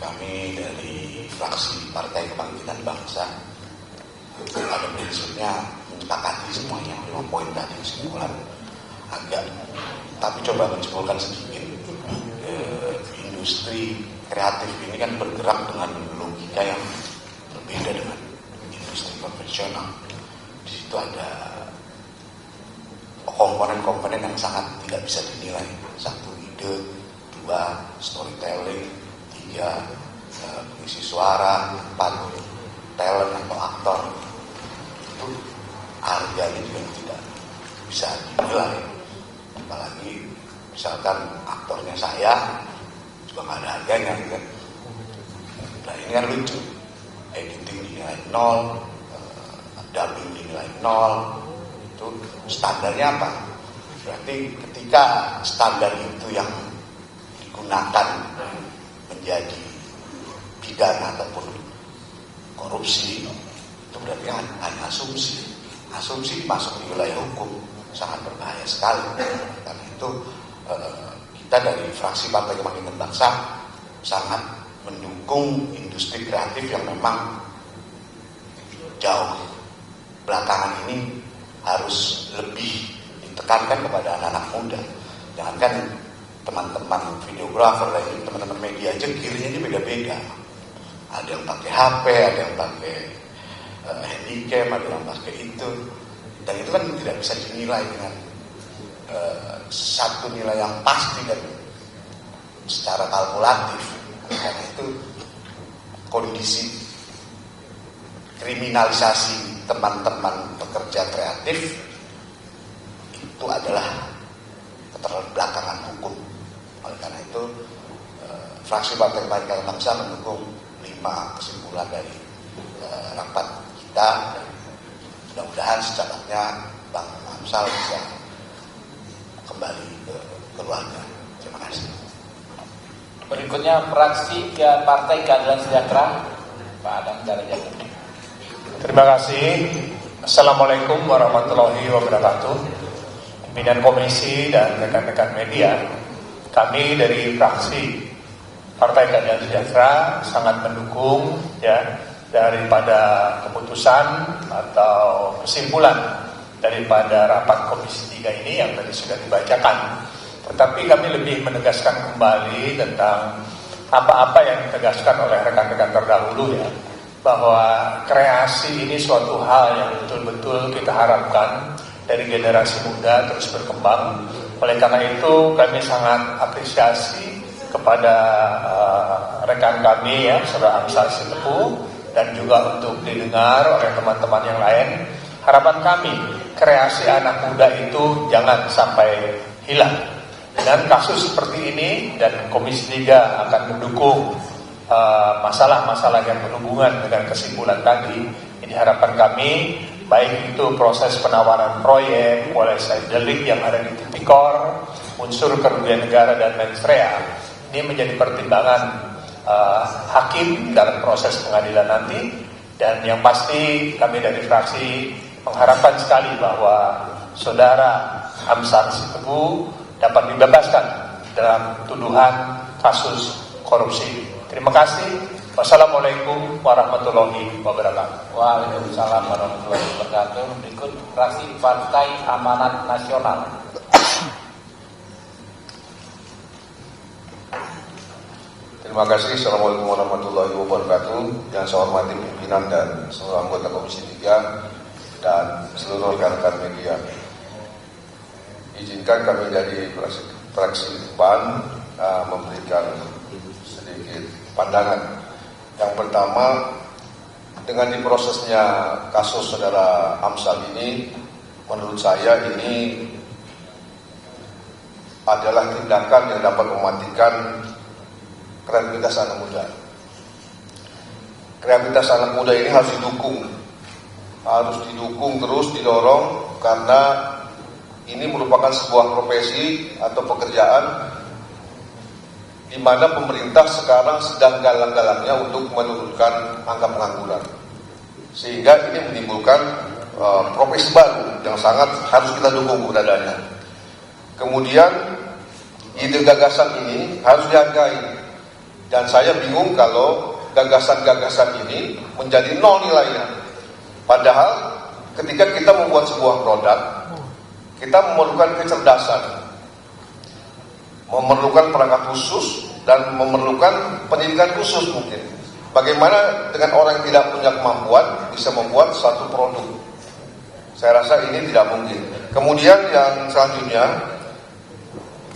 Kami dari fraksi Partai Kebangkitan Bangsa pada prinsipnya menyepakati semuanya 5 poin tadi kesimpulan agak, tapi coba menyimpulkan sedikit. Industri kreatif ini kan bergerak dengan logika yang berbeda dengan industri konvensional. Di situ ada komponen-komponen yang sangat tidak bisa dinilai. 1, ide, 2, storytelling, 3, pengisi suara, 4, talent atau aktor. Itu harganya juga tidak bisa dinilai. Apalagi misalkan aktornya saya juga nggak ada harganya kan. Nah ini kan lucu, editing dinilai 0, dubbing dinilai 0. Itu standarnya apa? Berarti ketika standar itu yang digunakan menjadi pidana ataupun korupsi, itu berarti hanya asumsi. Asumsi masuk di wilayah hukum sangat berbahaya sekali. Karena itu kita dari fraksi Partai Kebangkitan Bangsa sangat mendukung industri kreatif yang memang jauh belakangan ini harus lebih ditekankan kepada anak-anak muda. Jangankan teman-teman videografer dan teman-teman media aja kirinya ini beda-beda. Ada yang pakai HP, ada yang pakai handycam, ada yang pakai itu. Dan itu kan tidak bisa dinilai dengan satu nilai yang pasti dan secara kalkulatif. Karena itu kondisi kriminalisasi teman-teman pekerja kreatif itu adalah keterbelakangan hukum. Oleh karena itu fraksi Partai Kebangkitan Bangsa mendukung 5 kesimpulan dari rapat kita. Mudah-mudahan secepatnya Bang Amsal bisa kembali ke keluarga. Terima kasih. Berikutnya fraksi Partai Keadilan Sejahtera, Pak Adam Darajat. Terima kasih. Assalamualaikum warahmatullahi wabarakatuh. Pimpinan komisi dan rekan-rekan media, kami dari fraksi Partai Keadilan Sejahtera sangat mendukung daripada keputusan atau kesimpulan daripada rapat Komisi 3 ini yang tadi sudah dibacakan. Tetapi kami lebih menegaskan kembali tentang apa-apa yang ditegaskan oleh rekan-rekan terdahulu bahwa kreasi ini suatu hal yang betul-betul kita harapkan dari generasi muda terus berkembang. Oleh karena itu kami sangat apresiasi kepada rekan kami Saudara Amsal Sitepu, dan juga untuk didengar oleh teman-teman yang lain. Harapan kami kreasi anak muda itu jangan sampai hilang. Dengan kasus seperti ini dan Komisi 3 akan mendukung masalah-masalah yang berhubungan dengan kesimpulan tadi. Ini harapan kami, baik itu proses penawaran proyek, mulai delik yang ada di tipikor, unsur kerugian negara dan mens rea, ini menjadi pertimbangan hakim dalam proses pengadilan nanti. Dan yang pasti kami dari fraksi mengharapkan sekali bahwa Saudara Amsal Sitepu dapat dibebaskan dalam tuduhan kasus korupsi. Terima kasih. Wassalamualaikum warahmatullahi wabarakatuh. Waalaikumsalam warahmatullahi wabarakatuh. Berikut fraksi Partai Amanat Nasional. Terima kasih. Assalamualaikum warahmatullahi wabarakatuh. Yang saya hormati pimpinan dan seluruh anggota Komisi 3 dan seluruh rekan-rekan media. Izinkan kami dari fraksi PAN memberikan sedikit pandangan. Yang pertama, dengan diprosesnya kasus Saudara Amsal ini, menurut saya ini adalah tindakan yang dapat mematikan kreativitas anak muda. Kreativitas anak muda ini harus didukung terus, didorong, karena ini merupakan sebuah profesi atau pekerjaan di mana pemerintah sekarang sedang galang-galangnya untuk menurunkan angka pengangguran. Sehingga ini menimbulkan profesi baru yang sangat harus kita dukung keberadaannya. Kemudian ide gagasan ini harus dihargai. Dan saya bingung kalau gagasan-gagasan ini menjadi nol nilainya. Padahal ketika kita membuat sebuah produk, kita memerlukan kecerdasan, memerlukan perangkat khusus, dan memerlukan pendidikan khusus mungkin. Bagaimana dengan orang yang tidak punya kemampuan bisa membuat satu produk? Saya rasa ini tidak mungkin. Kemudian yang selanjutnya,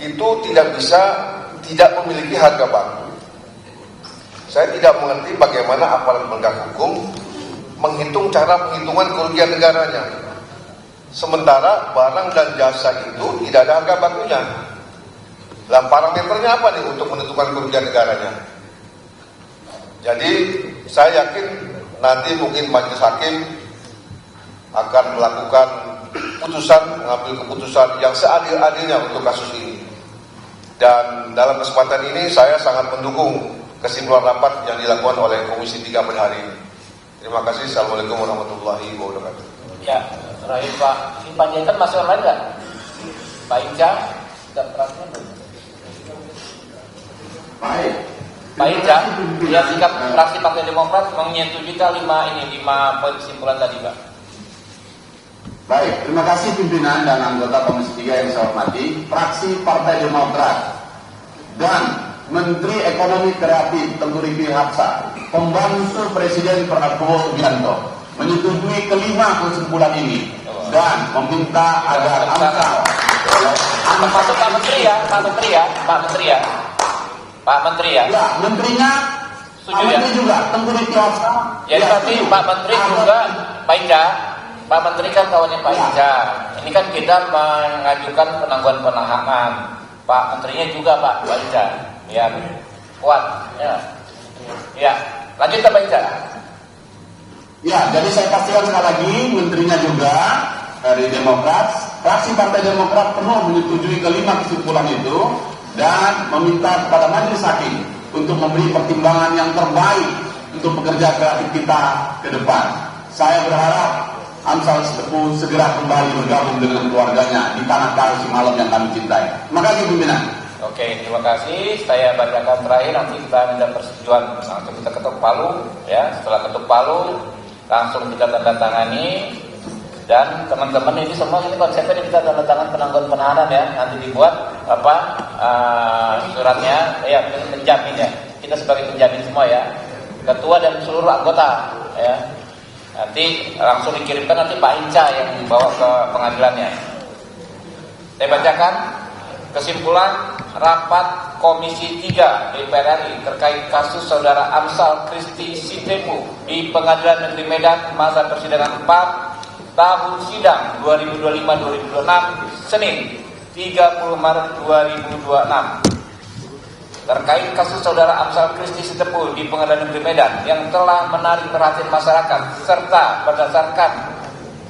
itu tidak memiliki harga baku. Saya tidak mengerti bagaimana aparat penegak hukum menghitung cara penghitungan kerugian negaranya. Sementara barang dan jasa itu tidak ada harga bakunya. Lah parameternya apa nih untuk menentukan kerugian negaranya? Jadi saya yakin nanti mungkin majelis hakim akan melakukan mengambil keputusan yang seadil-adilnya untuk kasus ini. Dan dalam kesempatan ini saya sangat mendukung kesimpulan rapat yang dilakukan oleh Komisi 3 pada hari ini. Terima kasih. Assalamualaikum warahmatullahi wabarakatuh. Ya, terakhir Pak Panjaitan masih online nggak? Pak Inca dan Baik. Pak Inca, ya sikap fraksi Partai Demokrat menyetujui 5 poin kesimpulan tadi, Pak. Baik, terima kasih pimpinan dan anggota Komisi 3 yang saya hormati. Fraksi Partai Demokrat dan Menteri Ekonomi Kreatif Tengku Rifki Hapsah, pembantu Presiden Prabowo Subianto, menyetujui kelima kesimpulan ini dan meminta agar AMSAL masuk Pak Menteri ya. Ya, menterinya setuju Pak ya? Menteri juga Tengku Rifki Hapsah. Jadi nanti Pak Menteri juga, Pak Inca, Pak Menteri kan kawannya Pak Inca. Ini kan kita mengajukan penangguhan penahanan. Pak Menterinya juga Pak Inca. Ya, kuat. Ya, lanjut Pak Inca. Ya, jadi saya pastikan sekali lagi, menterinya juga dari Demokrat, fraksi Partai Demokrat penuh menyetujui kelima kesimpulan itu dan meminta kepada majelis hakim untuk memberi pertimbangan yang terbaik untuk pekerja kreatif kita ke depan. Saya berharap AMSAL Tepu segera kembali bergabung dengan keluarganya di tanah Karo Simalem yang kami cintai. Terima kasih pimpinan. Oke, terima kasih. Saya bacakan terakhir, nanti kita minta persetujuan langsung kita ketuk palu, ya. Setelah ketuk palu, langsung kita tanda tangani. Dan teman-teman ini semua ini konsepnya kita tanda tangan penangguhan penahanan ya. Nanti dibuat suratnya, ya penjamin ya. Kita sebagai penjamin semua ya. Ketua dan seluruh anggota ya. Nanti langsung dikirimkan nanti Pak Inca yang dibawa ke pengadilannya. Saya bacakan kesimpulan rapat Komisi 3 DPR RI terkait kasus saudara Amsal Kristi Sitepu di Pengadilan Negeri Medan masa persidangan 4 tahun sidang 2025-2026 Senin 30 Maret 2026 terkait kasus saudara Amsal Kristi Sitepu di Pengadilan Negeri Medan yang telah menarik perhatian masyarakat serta berdasarkan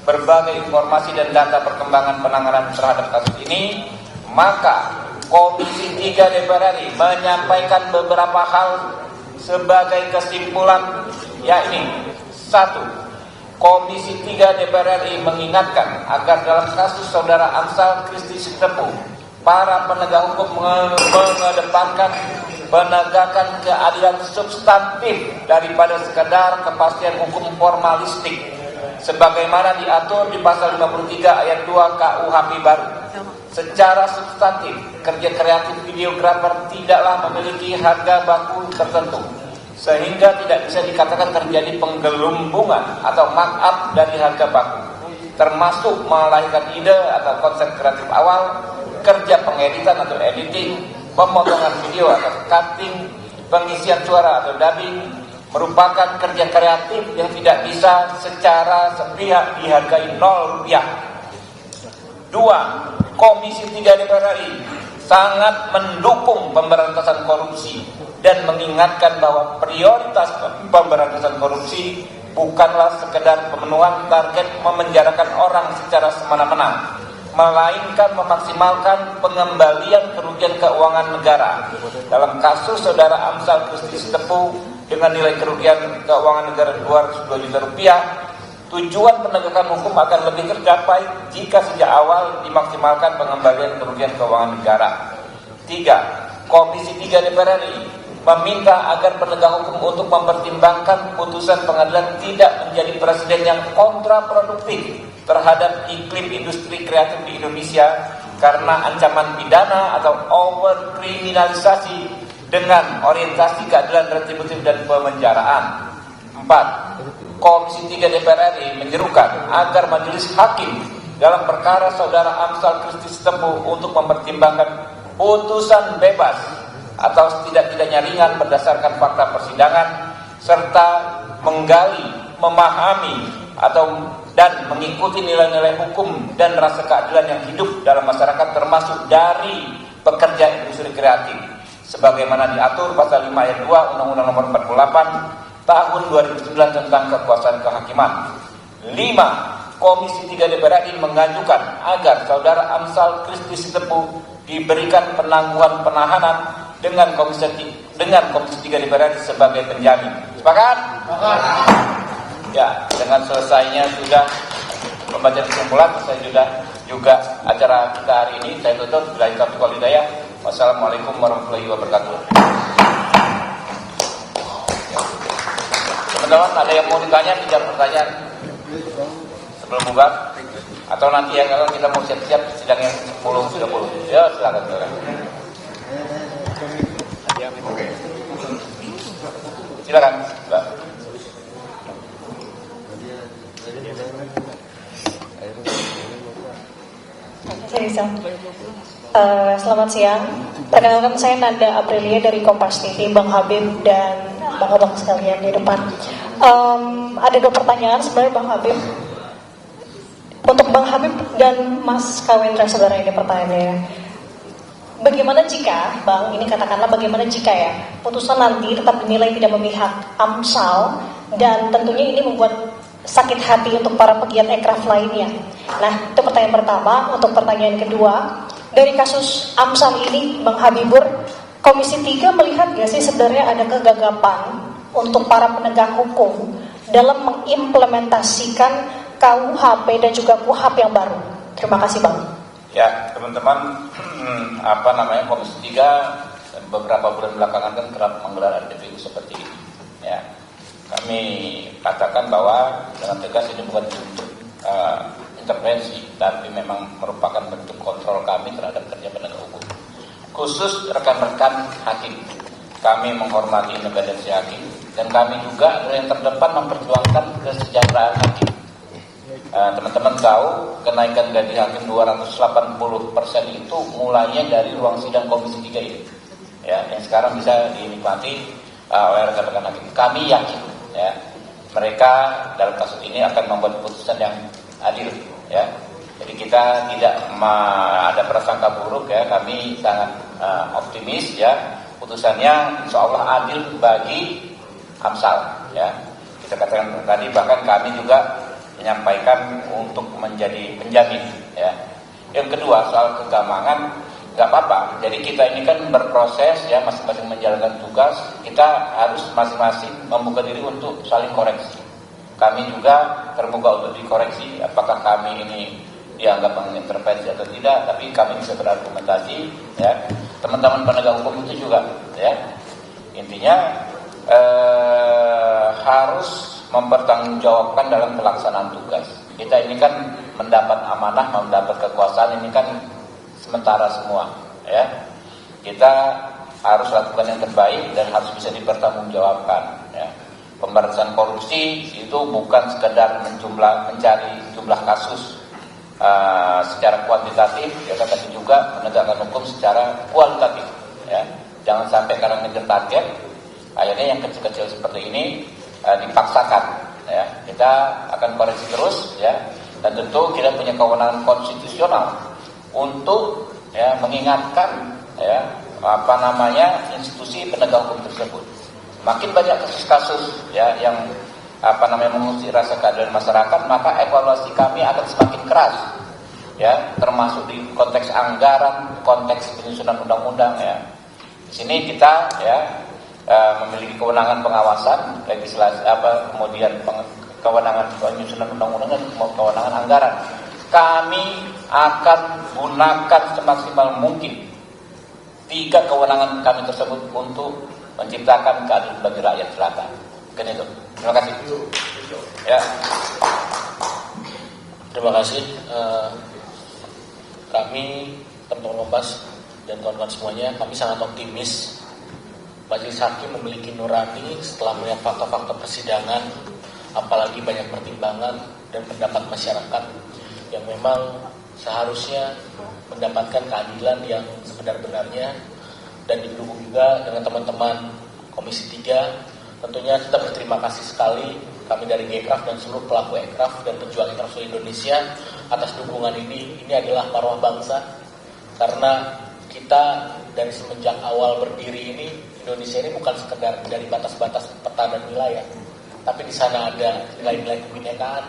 berbagai informasi dan data perkembangan penanganan terhadap kasus ini, maka Komisi 3 DPR RI menyampaikan beberapa hal sebagai kesimpulan, yakni 1. Komisi 3 DPR RI mengingatkan agar dalam kasus saudara Amsal Kristi Sitepu, para penegak hukum mengedepankan penegakan keadilan substantif daripada sekedar kepastian hukum formalistik sebagaimana diatur di pasal 53 ayat 2 KUHP baru. Secara substantif, kerja kreatif videografer tidaklah memiliki harga baku tertentu sehingga tidak bisa dikatakan terjadi penggelumbungan atau markup dari harga baku, termasuk melahirkan ide atau konsep kreatif awal, kerja pengeditan atau editing, pemotongan video atau cutting, pengisian suara atau dubbing, merupakan kerja kreatif yang tidak bisa secara sepihak dihargai Rp0. 2. Komisi 3 DPR RI sangat mendukung pemberantasan korupsi dan mengingatkan bahwa prioritas pemberantasan korupsi bukanlah sekedar pemenuhan target memenjarakan orang secara semena-mena, melainkan memaksimalkan pengembalian kerugian keuangan negara. Dalam kasus saudara Amsal Kristi Sitepu dengan nilai kerugian keuangan negara Rp202 juta, tujuan penegakan hukum akan lebih tercapai jika sejak awal dimaksimalkan pengembalian kerugian keuangan negara. 3. Komisi 3 DPR RI meminta agar penegak hukum untuk mempertimbangkan putusan pengadilan tidak menjadi presiden yang kontraproduktif terhadap iklim industri kreatif di Indonesia karena ancaman pidana atau overkriminalisasi dengan orientasi keadilan retributif dan pemenjaraan. 4. Komisi 3 DPR RI menyerukan agar majelis hakim dalam perkara saudara Amsal Kristi Sitepu untuk mempertimbangkan putusan bebas atau setidak-tidaknya ringan berdasarkan fakta persidangan serta menggali, memahami dan mengikuti nilai-nilai hukum dan rasa keadilan yang hidup dalam masyarakat termasuk dari pekerja industri kreatif sebagaimana diatur pasal 5 ayat 2 Undang-Undang Nomor 48 Tahun 2009 tentang kekuasaan kehakiman. 5. Komisi 3 DPR RI mengajukan agar saudara Amsal Kristi Sitepu diberikan penangguhan penahanan dengan Komisi 3 DPR RI sebagai penjamin. Sepakat? Sepakat. Ya, dengan selesainya sudah pembacaan kesimpulan, saya juga acara kita hari ini saya tutup. Billahi taufiq wal hidayah. Wassalamualaikum warahmatullahi wabarakatuh. Teman-teman, ada yang mau ditanya, biar pertanyaan sebelum buka, atau nanti yang kalau kita mau siap-siap sidang yang 10.30. Ya, silakan. Silakan, Mbak. Selamat siang. Perkenalkan, saya Nanda Aprilia dari Kompas TV, Bang Habib dan Bang sekalian di depan. Ada 2 pertanyaan sebenarnya, Bang Habib. Untuk Bang Habib dan Mas Kawendra, saudara, ini pertanyaannya. Bagaimana jika, Bang, ini katakanlah bagaimana jika ya putusan nanti tetap dinilai tidak memihak Amsal dan tentunya ini membuat sakit hati untuk para pegiat ekraf lainnya. Nah, itu pertanyaan pertama. Untuk pertanyaan kedua, dari kasus Amsal ini, Bang Habibur, Komisi 3 melihat gak sih sebenarnya ada kegagapan untuk para penegak hukum dalam mengimplementasikan KUHP dan juga KUHP yang baru? Terima kasih, Bang. Ya, teman-teman, Komisi 3 beberapa bulan belakangan kan kerap menggelar RPPU seperti ini. Ya, kami katakan bahwa dengan tegas ini bukan bentuk intervensi, tapi memang merupakan bentuk kontrol kami terhadap kerja penegak hukum. Khusus rekan-rekan hakim, kami menghormati independensi hakim dan kami juga yang terdepan memperjuangkan kesejahteraan hakim. Teman-teman tahu kenaikan gaji hakim 280% itu mulainya dari ruang sidang Komisi 3 ini, ya, yang sekarang bisa dinikmati oleh rekan-rekan hakim. Kami yakin, ya, mereka dalam kasus ini akan membuat putusan yang adil, ya. Jadi kita tidak ada prasangka buruk, ya. Kami sangat optimis, ya, putusannya insya Allah adil bagi Amsal, ya. Kita katakan tadi, bahkan kami juga menyampaikan untuk menjadi penjamin, ya. Yang kedua, soal kegamangan, nggak apa-apa. Jadi kita ini kan berproses, ya, masing-masing menjalankan tugas. Kita harus masing-masing membuka diri untuk saling koreksi. Kami juga terbuka untuk dikoreksi apakah kami ini dianggap mengintervensi atau tidak, tapi kami bisa berargumentasi, ya. Teman-teman penegak hukum itu juga, ya, intinya harus mempertanggungjawabkan dalam pelaksanaan tugas. Kita ini kan mendapat amanah, mendapat kekuasaan ini kan sementara semua, ya. Kita harus lakukan yang terbaik dan harus bisa dipertanggungjawabkan, ya. Pemberantasan korupsi itu bukan sekedar mencari jumlah kasus secara kuantitatif, ya, tapi juga menegakkan hukum secara kualitatif, ya. Jangan sampai karena ngejar target akhirnya yang kecil-kecil seperti ini dipaksakan, ya. Kita akan koreksi terus, ya, dan tentu kita punya kewenangan konstitusional untuk, ya, mengingatkan, ya, institusi penegak hukum tersebut. Makin banyak kasus-kasus, ya, yang mengusik rasa keadilan masyarakat, maka evaluasi kami akan semakin keras, ya, termasuk di konteks anggaran, konteks penyusunan undang-undang, ya. Di sini kita, ya, memiliki kewenangan pengawasan legislasi, kemudian kewenangan penyusunan undang-undang dan kewenangan anggaran. Kami akan gunakan semaksimal mungkin 3 kewenangan kami tersebut untuk menciptakan keadilan bagi rakyat selatan. Mungkin itu. Terima kasih. Ya. Terima kasih. Kami teman-teman Kompas dan kawan-kawan semuanya, kami sangat optimis Majelis Hakim memiliki nurani setelah melihat fakta-fakta persidangan, apalagi banyak pertimbangan dan pendapat masyarakat yang memang seharusnya mendapatkan keadilan yang sebenar-benarnya, dan didukung juga dengan teman-teman Komisi 3. Tentunya kita berterima kasih sekali, kami dari Gekraf dan seluruh pelaku Ekraf dan pejuang Ekraf seluruh Indonesia atas dukungan ini. Ini adalah marwah bangsa, karena kita dari semenjak awal berdiri ini, Indonesia ini bukan sekedar dari batas-batas peta dan wilayah, tapi di sana ada nilai-nilai kebinekaan,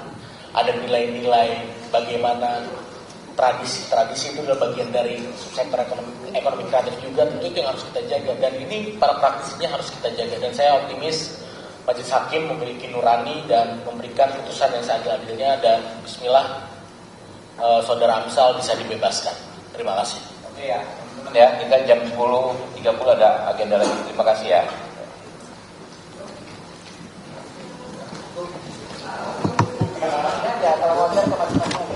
ada nilai-nilai bagaimana tradisi itu adalah bagian dari sektor ekonomi kreatif juga. Tentu itu yang harus kita jaga, dan ini para praktisinya harus kita jaga. Dan saya optimis Majelis Hakim memiliki nurani dan memberikan putusan yang seadil-adilnya, dan bismillah Saudara Amsal bisa dibebaskan. Terima kasih. Oke ya, teman-teman ya, kita jam 10.30 ada agenda lagi. Terima kasih ya.